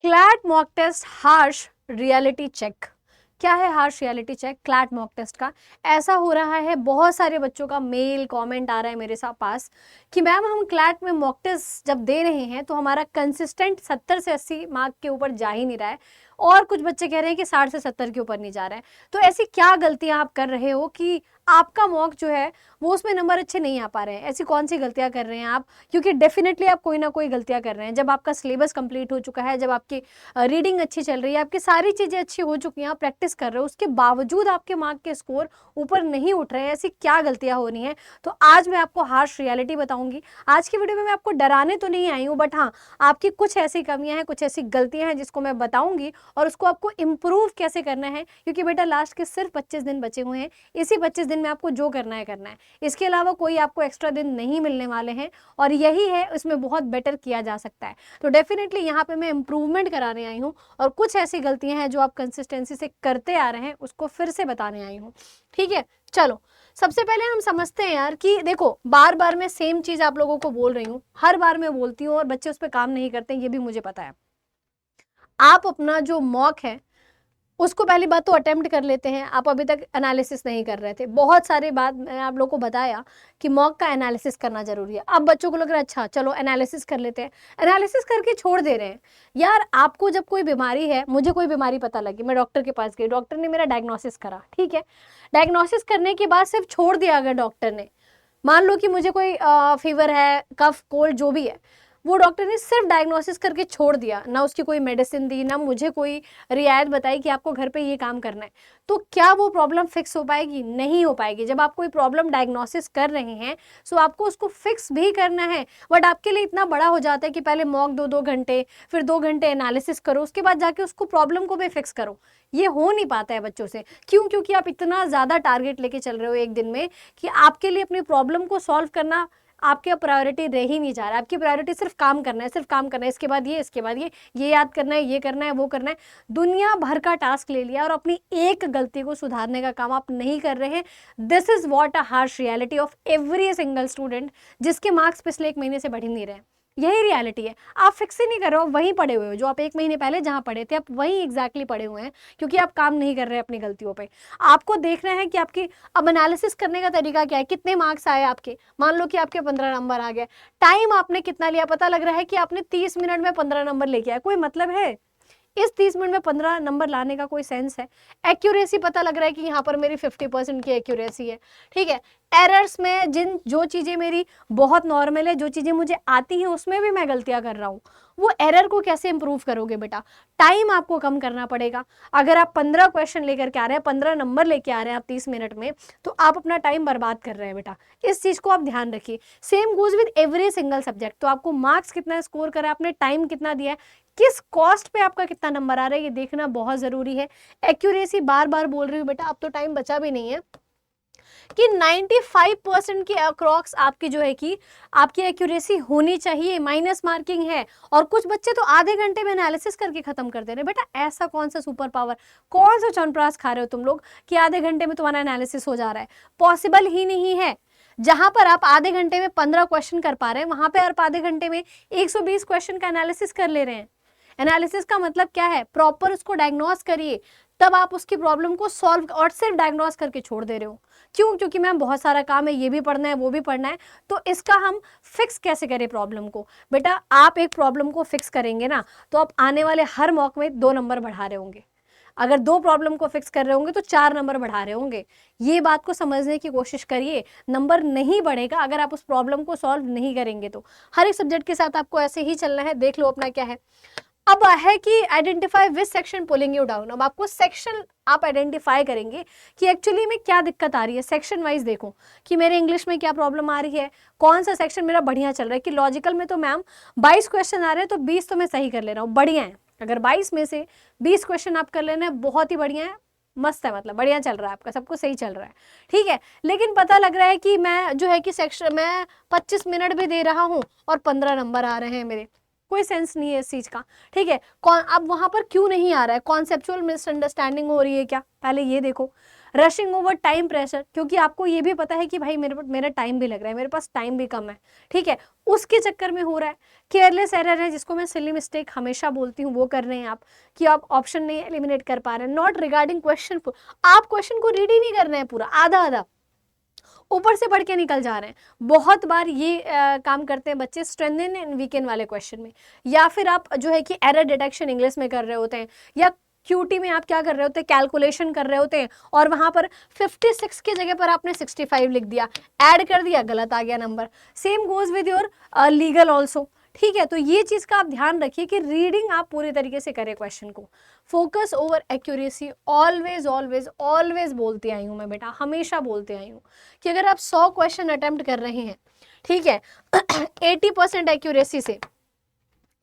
CLAT mock test harsh reality check. क्या है harsh reality check CLAT mock test का? ऐसा हो रहा है, बहुत सारे बच्चों का मेल कमेंट आ रहा है मेरे साथ पास कि मैम हम क्लैट में मॉक टेस्ट जब दे रहे हैं तो हमारा कंसिस्टेंट 70 से 80 मार्क के ऊपर जा ही नहीं रहा है, और कुछ बच्चे कह रहे हैं कि 60 से 70 के ऊपर नहीं जा रहा है। तो ऐसी क्या गलतियां आप कर रहे हो कि आपका मॉक जो है वो उसमें नंबर अच्छे नहीं आ पा रहे हैं? ऐसी कौन सी गलतियां कर रहे हैं आप? क्योंकि डेफिनेटली आप कोई ना कोई गलतियां कर रहे हैं। जब आपका सिलेबस कंप्लीट हो चुका है, जब आपकी रीडिंग अच्छी चल रही है, आपकी सारी चीज़ें अच्छी हो चुकी हैं, आप प्रैक्टिस कर रहे हो, उसके बावजूद आपके मार्क के स्कोर ऊपर नहीं उठ रहे हैं, ऐसी क्या गलतियां हो रही हैं? तो आज मैं आपको हार्श रियलिटी बताऊंगी। आज की वीडियो में मैं आपको डराने तो नहीं आई हूँ, बट हाँ, आपकी कुछ ऐसी कमियां हैं, कुछ ऐसी गलतियां हैं जिसको मैं बताऊंगी और उसको आपको इम्प्रूव कैसे करना है। क्योंकि बेटा लास्ट के सिर्फ 25 दिन बचे हुए हैं, इसी 25 दिन में आपको जो करना है करना है, इसके अलावा कोई आपको एक्स्ट्रा दिन नहीं मिलने वाले हैं, और यही है इसमें बहुत बेटर किया जा सकता है। तो डेफिनेटली यहाँ पे मैं इम्प्रूवमेंट कराने आई हूँ, और कुछ ऐसी गलतियां हैं जो आप कंसिस्टेंसी से करते आ रहे हैं उसको फिर से बताने आई हूँ। ठीक है, चलो सबसे पहले हम समझते हैं यार कि देखो, बार बार मैं सेम चीज आप लोगों को बोल रही हूँ, हर बार मैं बोलती हूँ और बच्चे उस पर काम नहीं करते, ये भी मुझे पता है। आप अपना जो मॉक है उसको पहली बात तो अटेम्प्ट कर लेते हैं। आप अभी तक एनालिसिस नहीं कर रहे थे, बहुत सारी बात मैंने आप लोगों को बताया कि मॉक का एनालिसिस करना जरूरी है। अब बच्चों को लग रहा है अच्छा चलो एनालिसिस कर लेते हैं, एनालिसिस करके छोड़ दे रहे हैं। यार आपको जब कोई बीमारी है, मुझे कोई बीमारी पता लगी, मैं डॉक्टर के पास गई, डॉक्टर ने मेरा डायग्नोसिस करा, ठीक है, डायग्नोसिस करने के बाद सिर्फ छोड़ दिया अगर डॉक्टर ने, मान लो कि मुझे कोई फीवर है, कफ कोल्ड जो भी है, वो डॉक्टर ने सिर्फ डायग्नोसिस करके छोड़ दिया, ना उसकी कोई मेडिसिन दी, ना मुझे कोई रियायत बताई कि आपको घर पे ये काम करना है, तो क्या वो प्रॉब्लम फिक्स हो पाएगी? नहीं हो पाएगी। जब आप कोई प्रॉब्लम डायग्नोसिस कर रहे हैं सो आपको उसको फिक्स भी करना है, बट आपके लिए इतना बड़ा हो जाता है कि पहले मॉक 2-2 घंटे, फिर 2 घंटे एनालिसिस करो, उसके बाद जाके उसको प्रॉब्लम को भी फिक्स करो। ये हो नहीं पाता है बच्चों से। क्यों? क्योंकि आप इतना ज़्यादा टारगेट लेके चल रहे हो एक दिन में कि आपके लिए अपनी प्रॉब्लम को सॉल्व करना आपके प्रायोरिटी रह ही नहीं जा रहा है। आपकी प्रायोरिटी सिर्फ काम करना है, सिर्फ काम करना है, इसके बाद ये, इसके बाद ये याद करना है, ये करना है, वो करना है, दुनिया भर का टास्क ले लिया और अपनी एक गलती को सुधारने का काम आप नहीं कर रहे हैं। This is what a harsh reality of every single student जिसके मार्क्स पिछले 1 महीने से बढ़ ही नहीं रहे। यही रियलिटी है। आप फिक्स ही नहीं कर रहे हो, वहीं पड़े हुए हो जो आप 1 महीने पहले जहां पढ़े थे, आप वहीं एग्जैक्टली पड़े हुए हैं, क्योंकि आप काम नहीं कर रहे हैं अपनी गलतियों पे। आपको देखना है कि आपकी अब एनालिसिस करने का तरीका क्या है, कितने मार्क्स आए आपके, मान लो कि आपके 15 नंबर आ गए, टाइम आपने कितना लिया, पता लग रहा है कि आपने 30 मिनट में 15 नंबर लेके आए, कोई मतलब है? इस 30 मिनट में 15 नंबर लाने का कोई सेंस है? एक्यूरेसी पता लग रहा है कि यहाँ पर मेरी 50% की एक्यूरेसी है, ठीक है। एरर्स में जो चीज़ें मेरी बहुत नॉर्मल है, जो चीज़ें मुझे आती हैं उसमें भी मैं गलतियां कर रहा हूँ, वो एरर को कैसे इंप्रूव करोगे बेटा? टाइम आपको कम करना पड़ेगा। अगर आप 15 क्वेश्चन लेकर के आ रहे हैं, 15 नंबर लेके आ रहे हैं आप 30 मिनट में, तो आप अपना टाइम बर्बाद कर रहे हैं बेटा। इस चीज़ को आप ध्यान रखिए। Same goes with every single subject. तो आपको मार्क्स कितना स्कोर करा, आपने टाइम कितना दिया है, किस कॉस्ट पे आपका कितना नंबर आ रहा है, ये देखना बहुत जरूरी है। एक्यूरेसी बार बार बोल रही हूँ बेटा, अब तो टाइम बचा भी नहीं है कि 95% की अक्रॉक्स आपकी जो है कि आपकी एक्यूरेसी होनी चाहिए। माइनस मार्किंग है, और कुछ बच्चे तो आधे घंटे में एनालिसिस करके खत्म कर दे रहे हैं। बेटा ऐसा कौन सा सुपर पावर, कौन सा च्यवनप्राश खा रहे हो तुम लोग कि आधे घंटे में तुम्हारा एनालिसिस हो जा रहा है? पॉसिबल ही नहीं है। जहां पर आप आधे घंटे में 15 क्वेश्चन कर पा रहे हैं, वहां पे आप आधे घंटे में 120 क्वेश्चन का एनालिसिस कर ले रहे हैं। एनालिसिस का मतलब क्या है? प्रॉपर उसको डायग्नोस करिए, तब आप उसकी प्रॉब्लम को सॉल्व, और सिर्फ डायग्नोस करके छोड़ दे रहे हो। क्यों? क्योंकि मैम बहुत सारा काम है, ये भी पढ़ना है, वो भी पढ़ना है, तो इसका हम फिक्स कैसे करें प्रॉब्लम को? बेटा आप एक प्रॉब्लम को फिक्स करेंगे ना, तो आप आने वाले हर मॉक में 2 नंबर बढ़ा रहे होंगे। अगर 2 प्रॉब्लम को फिक्स कर रहे होंगे तो 4 नंबर बढ़ा रहे होंगे। ये बात को समझने की कोशिश करिए। नंबर नहीं बढ़ेगा अगर आप उस प्रॉब्लम को सॉल्व नहीं करेंगे। तो हर एक सब्जेक्ट के साथ आपको ऐसे ही चलना है। देख लो अपना क्या है। अब है कि identify which section pulling you down. अब आपको सेक्शन आप आइडेंटिफाई करेंगे कि एक्चुअली में क्या दिक्कत आ रही है। सेक्शन वाइज देखो कि मेरे इंग्लिश में क्या प्रॉब्लम आ रही है, कौन सा सेक्शन मेरा बढ़िया चल रहा है। कि लॉजिकल में तो मैम 22 क्वेश्चन आ रहे हैं तो 20 तो मैं सही कर ले रहा हूँ, बढ़िया है। अगर 22 में से 20 क्वेश्चन आप कर लेना है, बहुत ही बढ़िया है, मस्त है, मतलब बढ़िया चल रहा है आपका, सब कुछ सही चल रहा है, ठीक है। लेकिन पता लग रहा है कि मैं जो है कि सेक्शन में 25 मिनट भी दे रहा हूँ और 15 नंबर आ रहे हैं मेरे, कोई सेंस नहीं है इस चीज का, ठीक है। कौन अब वहां पर क्यों नहीं आ रहा है? कॉन्सेप्चुअल मिसअंडरस्टैंडिंग हो रही है क्या? पहले ये देखो। रशिंग ओवर टाइम प्रेशर, क्योंकि आपको ये भी पता है कि भाई मेरा टाइम भी लग रहा है, मेरे पास टाइम भी कम है, ठीक है, उसके चक्कर में हो रहा है। केयरलेस एरर है, जिसको मैं सिली मिस्टेक हमेशा बोलती हूँ, वो कर रहे हैं आप, कि आप ऑप्शन नहीं एलिमिनेट कर पा रहे हैं। नॉट रिगार्डिंग क्वेश्चन, आप क्वेश्चन को रीड ही नहीं कर रहे हैं पूरा, आधा आधा ऊपर से पढ़ के निकल जा रहे हैं। बहुत बार ये काम करते हैं बच्चे स्ट्रेंथन एंड वीकेंड वाले क्वेश्चन में, या फिर आप जो है कि एरर डिटेक्शन इंग्लिश में कर रहे होते हैं, या क्यूटी में आप क्या कर रहे होते हैं, कैलकुलेशन कर रहे होते हैं, और वहां पर 56 की जगह पर आपने 65 लिख दिया, ऐड कर दिया, गलत आ गया number. Same goes with your legal also, ठीक है। तो ये चीज का आप ध्यान रखिए कि रीडिंग आप पूरी तरीके से करें क्वेश्चन को। Focus over accuracy, always always always बोलती आई हूँ मैं बेटा, हमेशा बोलते आई हूँ कि अगर आप 100 क्वेश्चन अटेम्प्ट कर रहे हैं, ठीक है, 80% एक्यूरेसी से,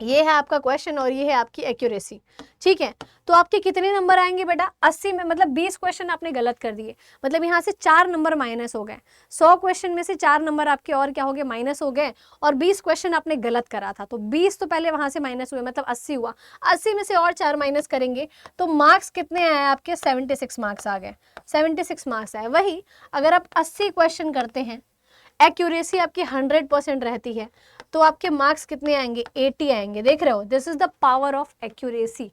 ये है आपका क्वेश्चन और ये है आपकी एक्यूरेसी, ठीक है, तो आपके कितने नंबर आएंगे बेटा? 80 में, मतलब 20 क्वेश्चन आपने गलत कर दिए, मतलब यहाँ से 4 नंबर माइनस हो गए। 100 क्वेश्चन में से 4 नंबर आपके और क्या हो गए, माइनस हो गए, और 20 क्वेश्चन आपने गलत करा था, तो 20 तो पहले वहां से माइनस हुए, मतलब 80 हुआ। 80 में से और 4 माइनस करेंगे तो मार्क्स कितने आए आपके? 76 मार्क्स आ गए, 76 मार्क्स आए। वही अगर आप 80 क्वेश्चन करते हैं, एक्यूरेसी आपकी 100% रहती है, तो आपके मार्क्स कितने आएंगे? 80 आएंगे। देख रहे हो, this is the power of accuracy.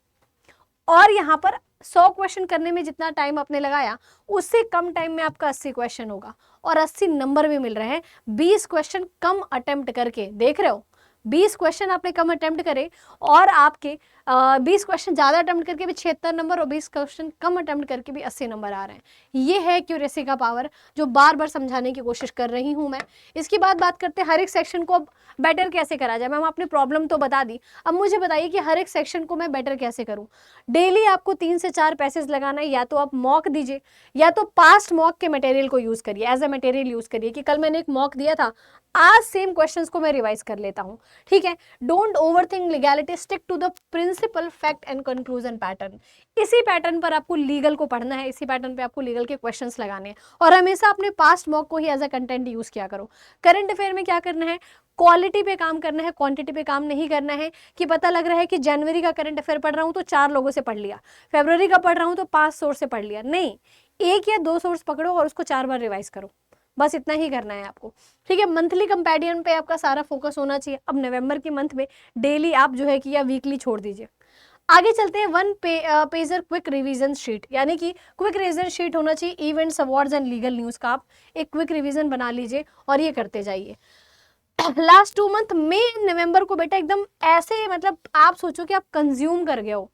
और यहाँ पर 100 क्वेश्चन करने में जितना टाइम आपने लगाया, उससे कम टाइम में आपका 80 क्वेश्चन होगा, और 80 नंबर भी मिल रहे हैं 20 क्वेश्चन कम अटेम्प्ट करके। देख रहे हो, 20 क्वेश्चन आपने कम अटेम्प्ट करे, और आपके 20 क्वेश्चन ज़्यादा अटेम्प्ट करके भी 76 नंबर, और 20 क्वेश्चन कम अटेम्प्ट करके भी 80 नंबर आ रहे हैं। ये है एक्यूरेसी का पावर, जो बार बार समझाने की कोशिश कर रही हूँ मैं। इसके बाद बात करते हैं हर एक सेक्शन को अब बेटर कैसे करा जाए। मैम आपने प्रॉब्लम तो बता दी, अब मुझे बताइए कि हर एक सेक्शन को मैं बेटर कैसे करूँ। डेली आपको 3 से 4 पैसेज लगाना है, या तो आप मॉक दीजिए, या तो पास्ट मॉक के मटेरियल को यूज़ करिए, एज अ मटेरियल यूज़ करिए, कि कल मैंने एक मॉक दिया था, आज सेम क्वेश्चंस को मैं रिवाइज कर लेता हूँ, ठीक है। Don't overthink legality, stick to the principle, fact and conclusion pattern. इसी पैटर्न पर आपको लीगल को पढ़ना है, इसी पैटर्न पे आपको लीगल के क्वेश्चंस लगाने हैं, और हमेशा अपने पास्ट मॉक को ही एज अ कंटेंट यूज किया करो। करंट अफेयर में क्या करना है? क्वालिटी पे काम करना है, क्वांटिटी पे काम नहीं करना है, कि पता लग रहा है कि जनवरी का करंट अफेयर पढ़ रहा हूँ तो 4 लोगों से पढ़ लिया, फरवरी का पढ़ रहा हूँ तो 5 सोर्स से पढ़ लिया। नहीं, 1 या 2 सोर्स पकड़ो और उसको 4 बार रिवाइज करो, बस इतना ही करना है आपको, ठीक है। मंथली कंपेरिजन पे आपका सारा फोकस होना चाहिए। अब नवंबर के मंथ में डेली आप जो है कि या वीकली छोड़ दीजिए। आगे चलते हैं, 1 पेजर क्विक रिवीजन शीट, यानी कि क्विक रिवीजन शीट होना चाहिए events, awards and legal news का। आप एक क्विक रिवीजन बना लीजिए और ये करते जाइए। लास्ट 2 मंथ, मई नवंबर को बेटा एकदम ऐसे, मतलब आप सोचो कि आप कंज्यूम कर गए हो,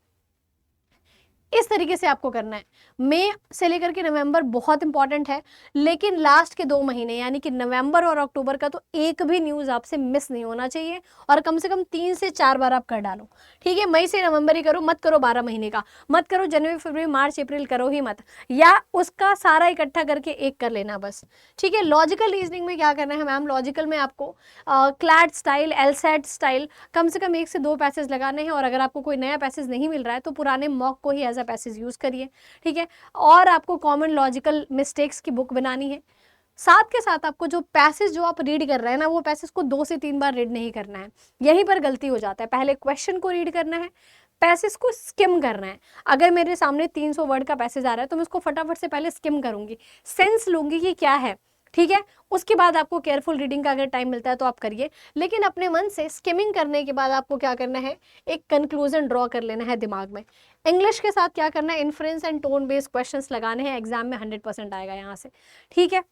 इस तरीके से आपको करना है। मई से लेकर के नवंबर बहुत इंपॉर्टेंट है, लेकिन लास्ट के 2 महीने यानी कि नवंबर और अक्टूबर का तो एक भी न्यूज़ आपसे मिस नहीं होना चाहिए, और कम से कम 3 से 4 बार आप कर डालो, ठीक है। मई से नवंबर ही करो, मत करो 12 महीने का, मत करो जनवरी फरवरी मार्च अप्रैल, करो ही मत, या उसका सारा इकट्ठा करके एक कर लेना बस, ठीक है। लॉजिकल रीजनिंग में क्या करना है मैम? लॉजिकल में आपको क्लैट स्टाइल, एलसेट स्टाइल, कम से कम 1 से 2 पैसेज लगाने हैं, और अगर आपको कोई नया पैसेज नहीं मिल रहा है तो पुराने मॉक को ही एज अ पैसेज यूज करिए, ठीक है। और आपको कॉमन लॉजिकल मिस्टेक्स की बुक बनानी है। साथ के साथ आपको जो पैसेज जो आप रीड कर रहे हैं ना, वो पैसेज को 2 से 3 बार रीड नहीं करना है, यहीं पर गलती हो जाता है। पहले क्वेश्चन को रीड करना है, पैसेज को स्किम करना है। अगर मेरे सामने 300 वर्ड का पैसेज आ रहा है तो मैं उसको फटाफट से पहले स्किम करूंगी, सेंस लूंगी कि क्या है, ठीक है। उसके बाद आपको केयरफुल रीडिंग का अगर टाइम मिलता है तो आप करिए, लेकिन अपने मन से स्किमिंग करने के बाद आपको क्या करना है? एक कंक्लूजन ड्रॉ कर लेना है दिमाग में। इंग्लिश के साथ क्या करना है? Inference and tone based questions लगाने हैं, एग्जाम में 100% आएगा यहाँ से, ठीक है।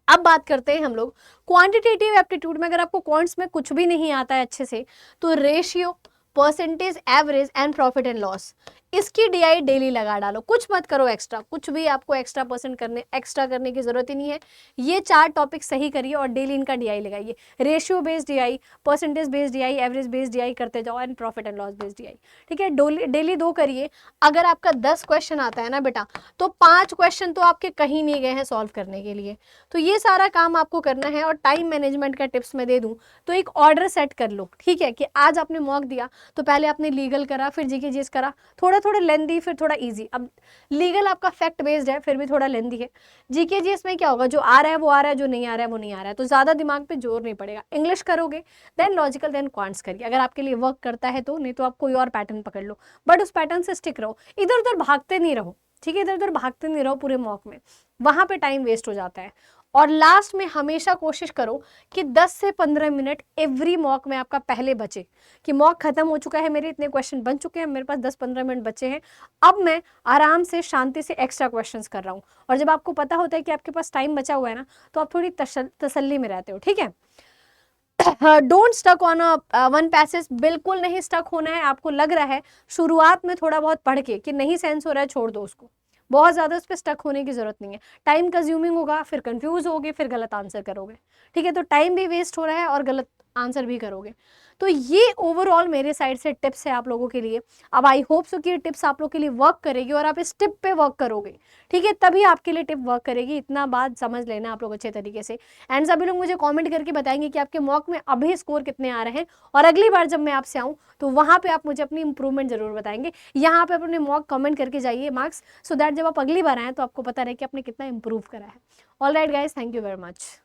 अब बात करते हैं हम लोग क्वांटिटेटिव एप्टीट्यूड में। अगर आपको क्वांट्स में कुछ भी नहीं आता है अच्छे से, तो ratio, percentage, average and profit and loss, इसकी डीआई डेली लगा डालो, कुछ मत करो एक्स्ट्रा, कुछ भी आपको एक्स्ट्रा करने की जरूरत ही नहीं है। ये 4 टॉपिक सही करिए और डेली इनका डीआई लगाइए। Ratio based DI, percentage based DI, average based DI करते जाओ, and profit and loss based DI, ठीक है। डेली 2 करिए। अगर आपका 10 क्वेश्चन आता है ना बेटा, तो 5 क्वेश्चन तो आपके कहीं नहीं गए हैं सॉल्व करने के लिए। तो ये सारा काम आपको करना है। और टाइम मैनेजमेंट का टिप्स मैं दे दूं तो एक ऑर्डर सेट कर लो, ठीक है, कि आज आपने मॉक दिया तो पहले आपने लीगल करा, फिर जीके जीएस करा, थोड़ा लेंदी, फिर थोड़ा इजी। अब लीगल आपका फैक्ट बेस्ड है, फिर भी थोड़ा लेंदी है। जीके जीएस में क्या होगा? जो आ रहा है वो आ रहा है, जो नहीं आ रहा है वो नहीं आ रहा है, तो ज्यादा दिमाग पे जोर नहीं पड़ेगा। इंग्लिश करोगे, देन लॉजिकल, देन क्वांट्स करिए, अगर आपके लिए वर्क करता है तो। नहीं तो आप कोई और पैटर्न पकड़ लो, बट उस पैटर्न से स्टिक रहो, इधर उधर भागते नहीं रहो, ठीक है, इधर उधर भागते नहीं रहो पूरे मॉक में, वहां पे टाइम वेस्ट हो जाता है। और लास्ट में हमेशा कोशिश करो कि 10 से 15 मिनट एवरी मॉक में आपका पहले बचे, कि मॉक खत्म हो चुका है, मेरे इतने क्वेश्चन बन चुके हैं, मेरे पास 10-15 मिनट बचे हैं, अब मैं आराम से शांति से एक्स्ट्रा क्वेश्चंस कर रहा हूँ। और जब आपको पता होता है कि आपके पास टाइम बचा हुआ है ना, तो आप थोड़ी तसल्ली में रहते हो। ठीक है, don't stuck on one passage, बिल्कुल नहीं स्टक होना है। आपको लग रहा है शुरुआत में थोड़ा बहुत पढ़ के कि नहीं सेंस हो रहा है, छोड़ दो उसको, बहुत ज़्यादा उस पर स्टक होने की जरूरत नहीं है। टाइम कंज्यूमिंग होगा, फिर कंफ्यूज होगे, फिर गलत आंसर करोगे। ठीक है, तो टाइम भी वेस्ट हो रहा है और गलत आंसर भी करोगे। तो ये ओवरऑल मेरे साइड से टिप्स है आप लोगों के लिए। अब आई होप सो कि ये टिप्स आप लोगों के लिए वर्क करेगी और आप इस टिप पे वर्क करोगे। ठीक है, तभी आपके लिए टिप वर्क करेगी, इतना बात समझ लेना आप लोग अच्छे तरीके से। एंड सभी लोग मुझे कमेंट करके बताएंगे कि आपके मॉक में अभी स्कोर कितने आ रहे हैं, और अगली बार जब मैं आपसे आऊँ तो वहाँ पे आप मुझे अपनी इंप्रूवमेंट जरूर बताएंगे। यहाँ पे अपने मॉक कमेंट करके जाइए मार्क्स, सो दैट जब आप अगली बार आएँ तो आपको पता रहे कि आपने कितना इंप्रूव करा है। All right guys, thank you very much.